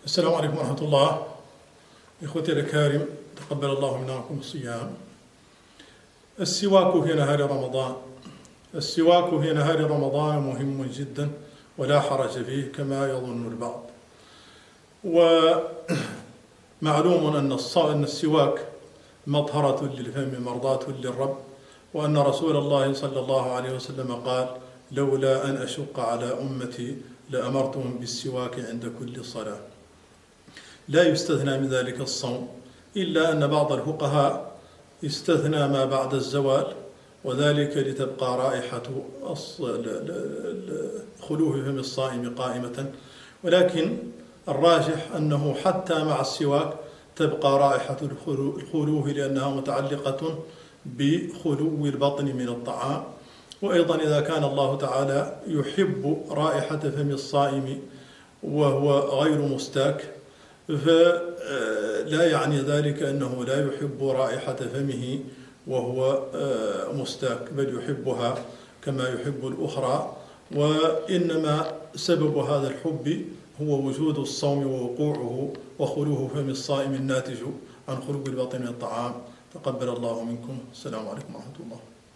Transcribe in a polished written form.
السلام عليكم ورحمة الله. إخوتي الأكارم، تقبل الله منا ومنكم الصيام. السواك في نهار رمضان. السواك في نهار رمضان مهم جدا ولا حرج فيه كما يظن البعض. ومعلوم أن السواك مطهرة للفم مرضاة للرب، وأن رسول الله صلى الله عليه وسلم قال: لولا أن أشق على أمتي لأمرتهم بالسواك عند كل صلاة. لا يستثنى من ذلك الصوم، إلا أن بعض الفقهاء استثنى ما بعد الزوال، وذلك لتبقى رائحة خلوه فم الصائم قائمة، ولكن الراجح أنه حتى مع السواك تبقى رائحة الخلوه، لأنها متعلقة بخلو البطن من الطعام. وأيضا إذا كان الله تعالى يحب رائحة فم الصائم وهو غير مستاك، فلا يعني ذلك أنه لا يحب رائحة فمه وهو مستاك، بل يحبها كما يحب الأخرى. وإنما سبب هذا الحب هو وجود الصوم ووقوعه وخلوه فم الصائم الناتج عن خلو البطن من الطعام. تقبل الله منكم. السلام عليكم ورحمة الله.